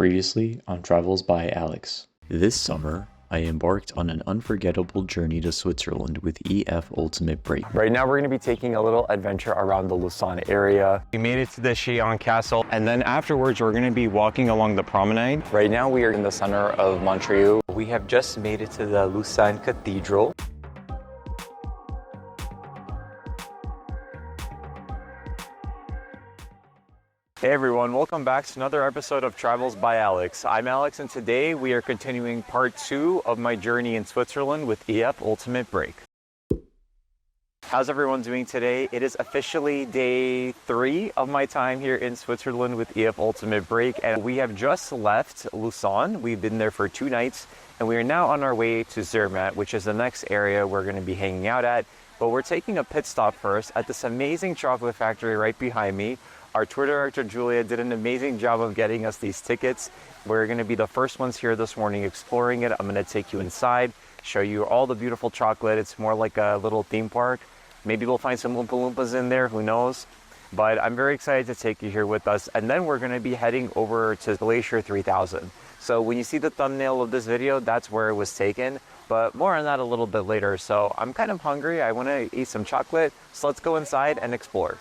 Previously on Travels by Alex. This summer, I embarked on an unforgettable journey to Switzerland with EF Ultimate Break. Right now we're going to be taking a little adventure around the Lausanne area. We made it to the Chillon Castle, and then afterwards we're going to be walking along the promenade. Right now we are in the center of Montreux. We have just made it to the Lausanne Cathedral. Hey everyone, welcome back to another episode of Travels by Alex. I'm Alex, and today we are continuing part 2 of my journey in Switzerland with EF Ultimate Break. How's everyone doing today? It is officially day 3 of my time here in Switzerland with EF Ultimate Break, and we have just left Lausanne. We've been there for 2 nights, and we are now on our way to Zermatt, which is the next area we're going to be hanging out at. But we're taking a pit stop first at this amazing chocolate factory right behind me. Our tour director, Julia, did an amazing job of getting us these tickets. We're going to be the first ones here this morning exploring it. I'm going to take you inside, show you all the beautiful chocolate. It's more like a little theme park. Maybe we'll find some Oompa Loompas in there, who knows? But I'm very excited to take you here with us. And then we're going to be heading over to Glacier 3000. So when you see the thumbnail of this video, that's where it was taken. But more on that a little bit later. So I'm kind of hungry. I want to eat some chocolate. So let's go inside and explore.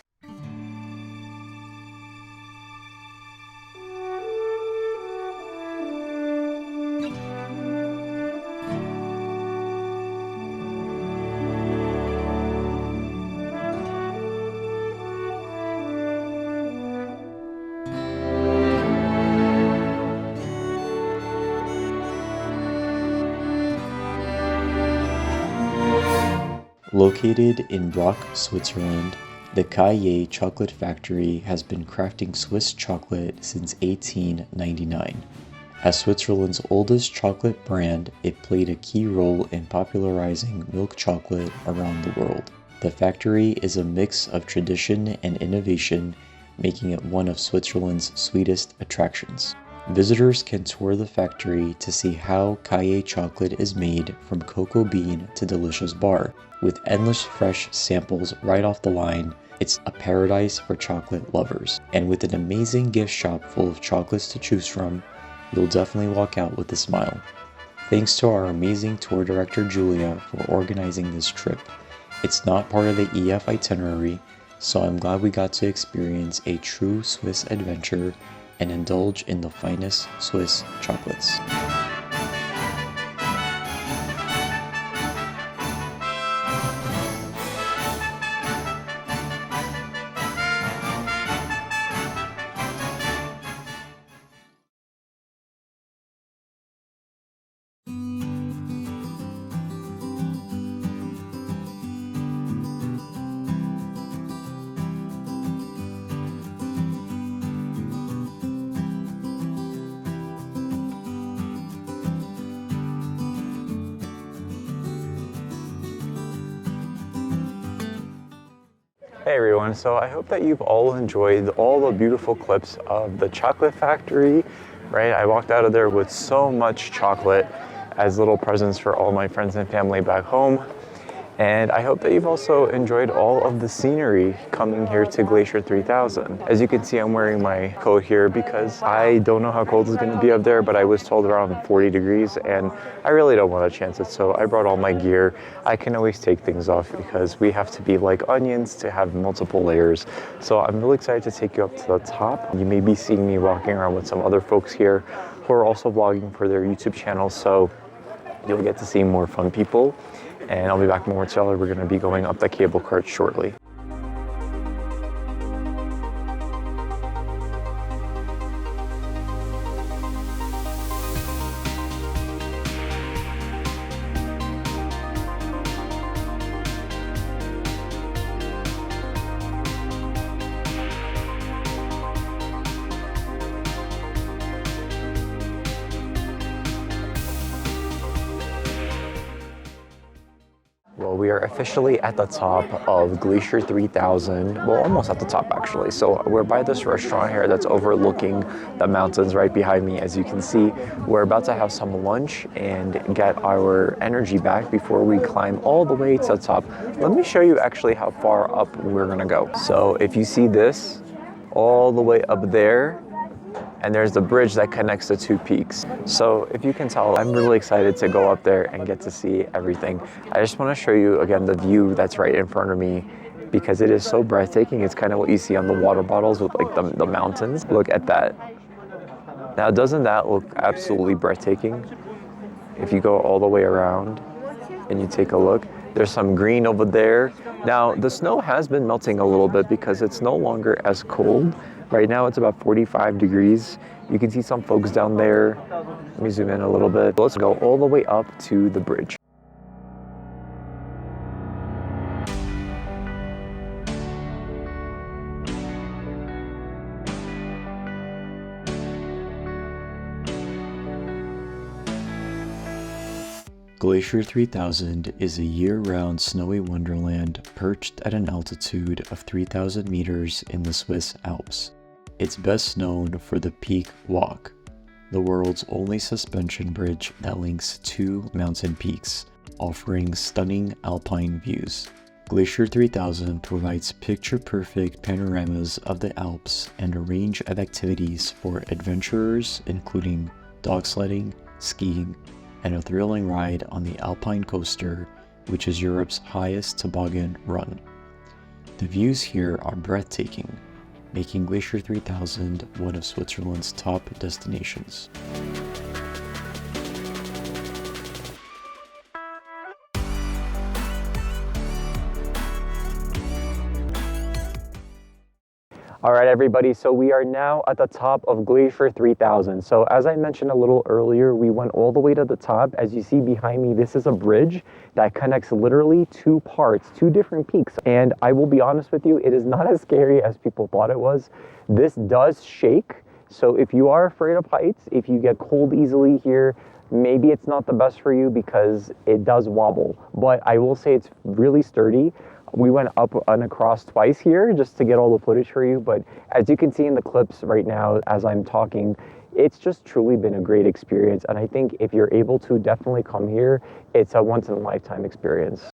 Located in Brock, Switzerland, the Cailler Chocolate Factory has been crafting Swiss chocolate since 1899. As Switzerland's oldest chocolate brand, it played a key role in popularizing milk chocolate around the world. The factory is a mix of tradition and innovation, making it one of Switzerland's sweetest attractions. Visitors can tour the factory to see how Cailler chocolate is made from cocoa bean to delicious bar. With endless fresh samples right off the line, it's a paradise for chocolate lovers. And with an amazing gift shop full of chocolates to choose from, you'll definitely walk out with a smile. Thanks to our amazing tour director Julia for organizing this trip. It's not part of the EF itinerary, so I'm glad we got to experience a true Swiss adventure and indulge in the finest Swiss chocolates. Hey everyone, so I hope that you've all enjoyed all the beautiful clips of the chocolate factory, right? I walked out of there with so much chocolate as little presents for all my friends and family back home. And I hope that you've also enjoyed all of the scenery coming here to Glacier 3000. As you can see, I'm wearing my coat here because I don't know how cold it's going to be up there, but I was told around 40 degrees and I really don't want to chance it. So I brought all my gear. I can always take things off because we have to be like onions to have multiple layers. So I'm really excited to take you up to the top. You may be seeing me walking around with some other folks here who are also vlogging for their YouTube channel. So you'll get to see more fun people. And I'll be back more to y'all. We're going to be going up the cable cart shortly. Well, we are officially at the top of Glacier 3000. Well, almost at the top actually. So we're by this restaurant here that's overlooking the mountains right behind me. As you can see, we're about to have some lunch and get our energy back before we climb all the way to the top. Let me show you actually how far up we're gonna go. So if you see this, all the way up there, and there's the bridge that connects the two peaks. So if you can tell, I'm really excited to go up there and get to see everything. I just want to show you again the view that's right in front of me, because it is so breathtaking. It's kind of what you see on the water bottles with like the mountains. Look at that. Now, doesn't that look absolutely breathtaking? If you go all the way around and you take a look, there's some green over there. Now, the snow has been melting a little bit because it's no longer as cold. Right now, it's about 45 degrees. You can see some folks down there. Let me zoom in a little bit. Let's go all the way up to the bridge. Glacier 3000 is a year-round snowy wonderland perched at an altitude of 3,000 meters in the Swiss Alps. It's best known for the Peak Walk, the world's only suspension bridge that links two mountain peaks, offering stunning alpine views. Glacier 3000 provides picture-perfect panoramas of the Alps and a range of activities for adventurers, including dog sledding, skiing, and a thrilling ride on the Alpine Coaster, which is Europe's highest toboggan run. The views here are breathtaking, making Glacier 3000 one of Switzerland's top destinations. All right, everybody, so we are now at the top of Glacier 3000. So as I mentioned a little earlier, we went all the way to the top. As you see behind me, this is a bridge that connects literally two parts, two different peaks. And I will be honest with you, it is not as scary as people thought it was. This does shake. So if you are afraid of heights, if you get cold easily here, maybe it's not the best for you because it does wobble. But I will say it's really sturdy. We went up and across twice here just to get all the footage for you, but as you can see in the clips right now as I'm talking, it's just truly been a great experience, and I think if you're able to, definitely come here. It's a once-in-a-lifetime experience.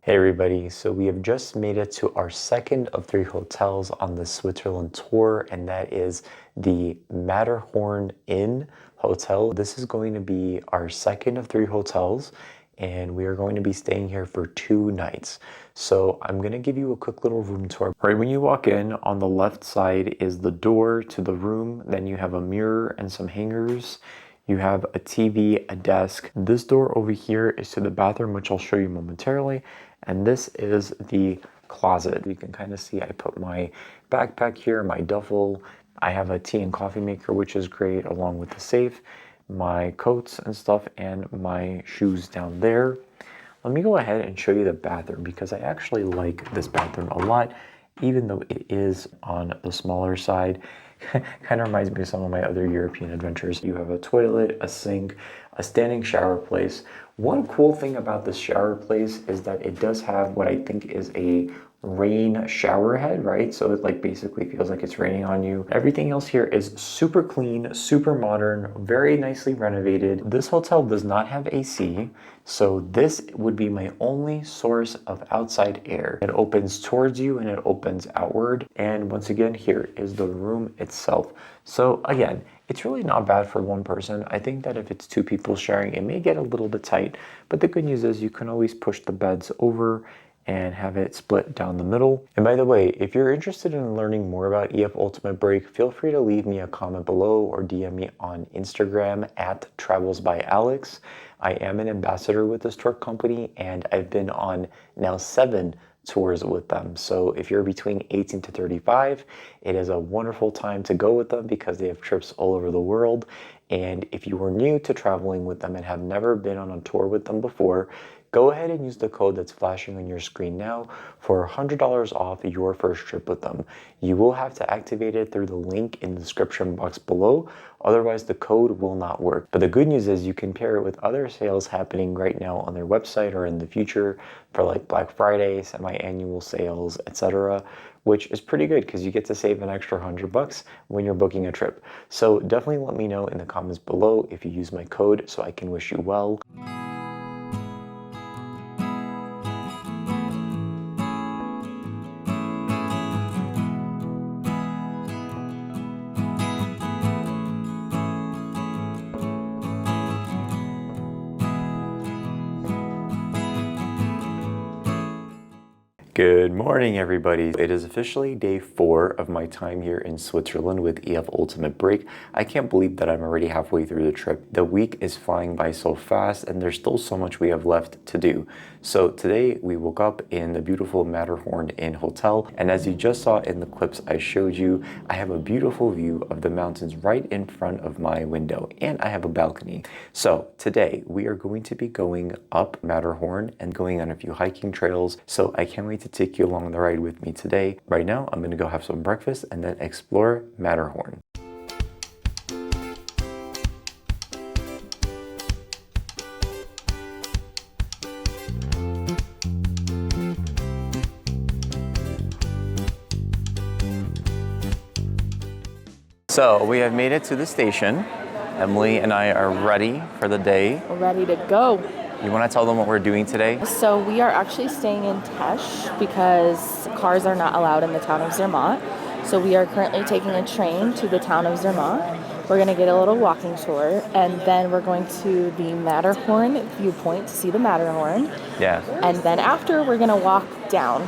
Hey everybody, so we have just made it to our second of 3 hotels on the Switzerland tour, and that is the Matterhorn Inn Hotel. This is going to be our second of 3 hotels, and we are going to be staying here for 2 nights. So I'm going to give you a quick little room tour. Right when you walk in, on the left side is the door to the room. Then you have a mirror and some hangers. You have a TV, a desk. This door over here is to the bathroom, which I'll show you momentarily. And this is the closet. You can kind of see I put my backpack here, my duffel. I have a tea and coffee maker, which is great, along with the safe, my coats and stuff, and my shoes down there. Let me go ahead and show you the bathroom, because I actually like this bathroom a lot, even though it is on the smaller side. Kind of reminds me of some of my other European adventures. You have a toilet, a sink, a standing shower place. One cool thing about this shower place is that it does have what I think is a rain shower head, right? So it like basically feels like it's raining on you. Everything else here is super clean, super modern, very nicely renovated. This hotel does not have AC, so this would be my only source of outside air. It opens towards you and it opens outward. And once again, here is the room itself. So again, it's really not bad for one person. I think that if it's 2 people sharing, it may get a little bit tight, but the good news is you can always push the beds over and have it split down the middle. And by the way, if you're interested in learning more about EF Ultimate Brake, feel free to leave me a comment below or DM me on Instagram at TravelsByAlex. I am an ambassador with this tour company, and I've been on now 7 tours with them. So if you're between 18 to 35, it is a wonderful time to go with them because they have trips all over the world. And if you are new to traveling with them and have never been on a tour with them before, go ahead and use the code that's flashing on your screen now for $100 off your first trip with them. You will have to activate it through the link in the description box below, otherwise the code will not work. But the good news is you can pair it with other sales happening right now on their website or in the future for like Black Friday, semi-annual sales, etc., which is pretty good because you get to save an extra $100 when you're booking a trip. So definitely let me know in the comments below if you use my code so I can wish you well. Good morning, everybody. It is officially day 4 of my time here in Switzerland with EF Ultimate Brake. I can't believe that I'm already halfway through the trip. The week is flying by so fast and there's still so much we have left to do. So today we woke up in the beautiful Matterhorn Inn Hotel, and as you just saw in the clips I showed you, I have a beautiful view of the mountains right in front of my window, and I have a balcony. So today we are going to be going up Matterhorn and going on a few hiking trails, so I can't wait to take you along the ride with me today. Right now I'm gonna go have some breakfast and then explore Matterhorn. So we have made it to the station. Emily and I are ready for the day. We're ready to go. You want to tell them what we're doing today? So we are actually staying in Tesch because cars are not allowed in the town of Zermatt. So we are currently taking a train to the town of Zermatt. We're going to get a little walking tour, and then we're going to the Matterhorn viewpoint to see the Matterhorn. Yeah. And then after, we're going to walk down,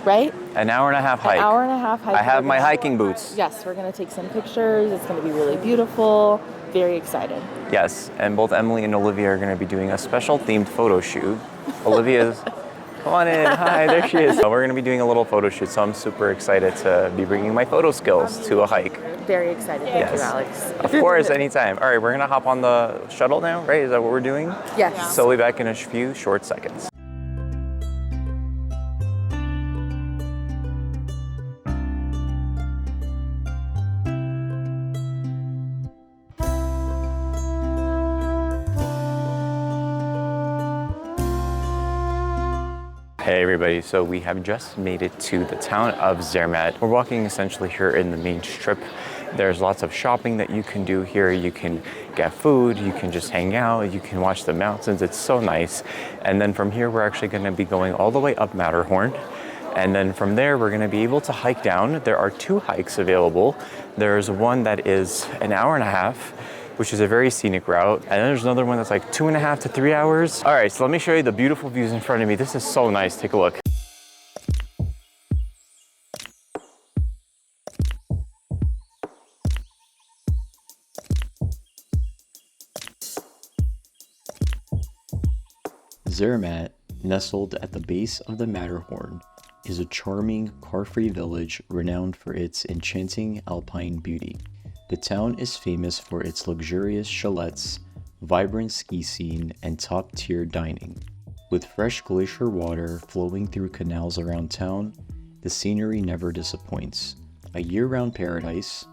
right? An hour and a half hike. An hour and a half hike. I have my hiking boots. Yes, we're going to take some pictures. It's going to be really beautiful. Very excited. Yes, and both Emily and Olivia are going to be doing a special themed photo shoot. Olivia's, come on in, hi, there she is. We're going to be doing a little photo shoot, so I'm super excited to be bringing my photo skills to a hike. Very excited. Thank you, Alex. Of course, anytime. All right, we're going to hop on the shuttle now, right? Is that what we're doing? Yes. So we'll be back in a few short seconds. Hey everybody, so we have just made it to the town of Zermatt. We're walking essentially here in the main strip. There's lots of shopping that you can do here. You can get food, you can just hang out, you can watch the mountains. It's so nice. And then from here, we're actually gonna be going all the way up Matterhorn. And then from there, we're gonna be able to hike down. There are 2 hikes available. There's one that is an hour and a half, which is a very scenic route. And then there's another one that's like 2.5 to 3 hours. All right, so let me show you the beautiful views in front of me. This is so nice, take a look. Zermatt, nestled at the base of the Matterhorn, is a charming, car-free village renowned for its enchanting alpine beauty. The town is famous for its luxurious chalets, vibrant ski scene, and top-tier dining. With fresh glacier water flowing through canals around town, the scenery never disappoints. A year-round paradise,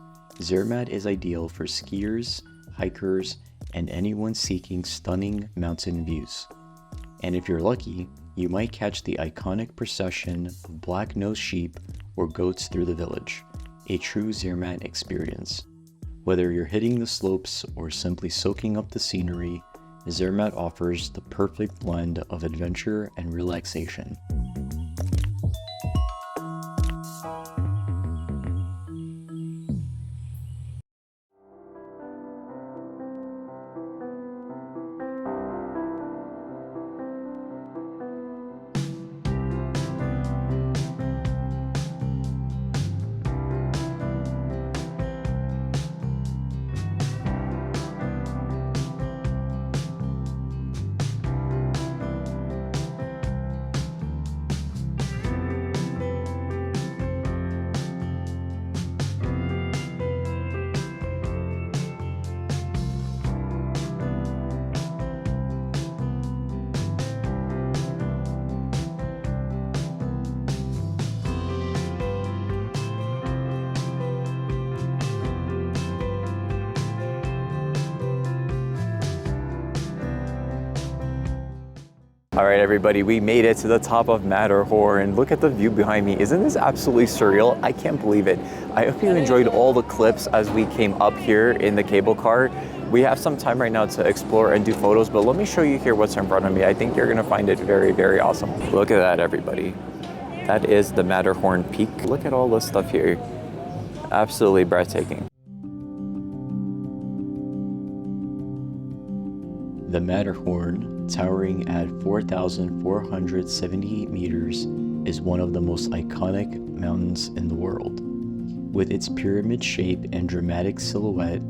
Zermatt is ideal for skiers, hikers, and anyone seeking stunning mountain views. And if you're lucky, you might catch the iconic procession of black-nosed sheep or goats through the village, a true Zermatt experience. Whether you're hitting the slopes or simply soaking up the scenery, Zermatt offers the perfect blend of adventure and relaxation. All right, everybody, we made it to the top of Matterhorn. Look at the view behind me. Isn't this absolutely surreal? I can't believe it. I hope you enjoyed all the clips as we came up here in the cable car. We have some time right now to explore and do photos, but let me show you here what's in front of me. I think you're gonna find it very, very awesome. Look at that, everybody. That is the Matterhorn Peak. Look at all this stuff here. Absolutely breathtaking. The Matterhorn, towering at 4,478 meters, is one of the most iconic mountains in the world. With its pyramid shape and dramatic silhouette,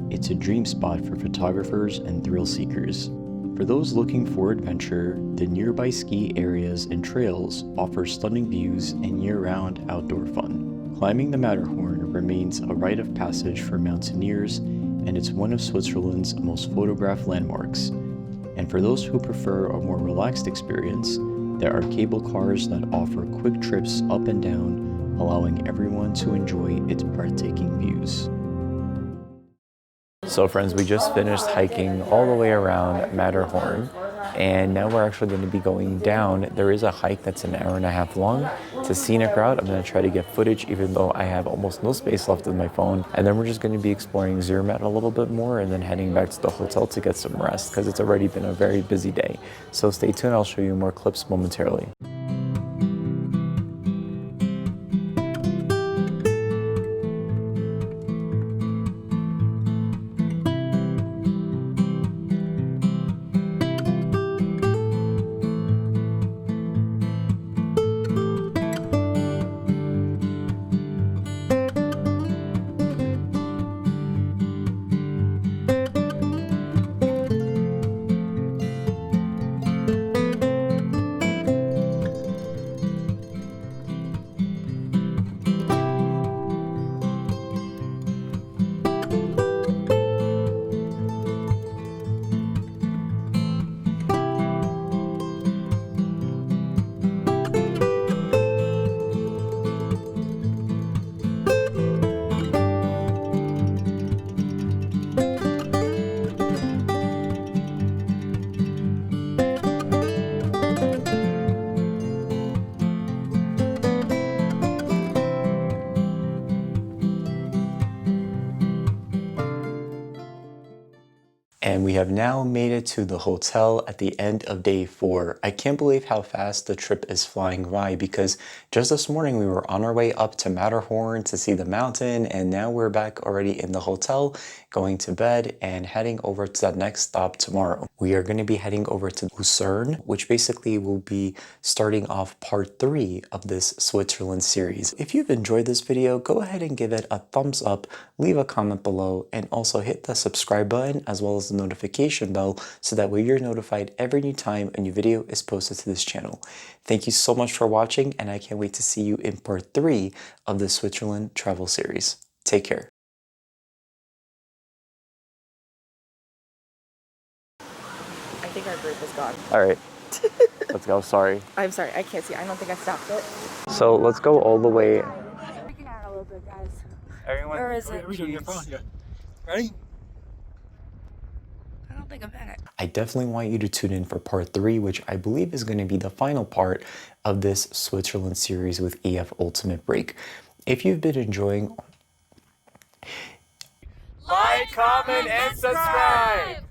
it's a dream spot for photographers and thrill seekers. For those looking for adventure, the nearby ski areas and trails offer stunning views and year-round outdoor fun. Climbing the Matterhorn remains a rite of passage for mountaineers, and it's one of Switzerland's most photographed landmarks. And for those who prefer a more relaxed experience, there are cable cars that offer quick trips up and down, allowing everyone to enjoy its breathtaking views. So friends, we just finished hiking all the way around Matterhorn, and now we're actually going to be going down. There is a hike that's an hour and a half long. It's a scenic route. I'm going to try to get footage even though I have almost no space left in my phone. And then we're just going to be exploring Zermatt a little bit more and then heading back to the hotel to get some rest because it's already been a very busy day. So stay tuned, I'll show you more clips momentarily. And we have now made it to the hotel at the end of day 4. I can't believe how fast the trip is flying by because just this morning we were on our way up to Matterhorn to see the mountain, and now we're back already in the hotel, going to bed and heading over to that next stop tomorrow. We are going to be heading over to Lucerne, which basically will be starting off part 3 of this Switzerland series. If you've enjoyed this video, go ahead and give it a thumbs up, leave a comment below, and also hit the subscribe button as well as the notification bell so that way you're notified every new time a new video is posted to this channel. Thank you so much for watching, and I can't wait to see you in part 3 of the Switzerland travel series. Take care. I think our group is gone. All right, let's go. Sorry. I'm sorry, I can't see. I don't think I stopped it. So let's go all the way. Freaking out a little bit, guys. Everyone, Where is it? Ready? I don't think I'm in it. I definitely want you to tune in for part 3, which I believe is going to be the final part of this Switzerland series with EF Ultimate Break. If you've been enjoying, like, comment, and subscribe.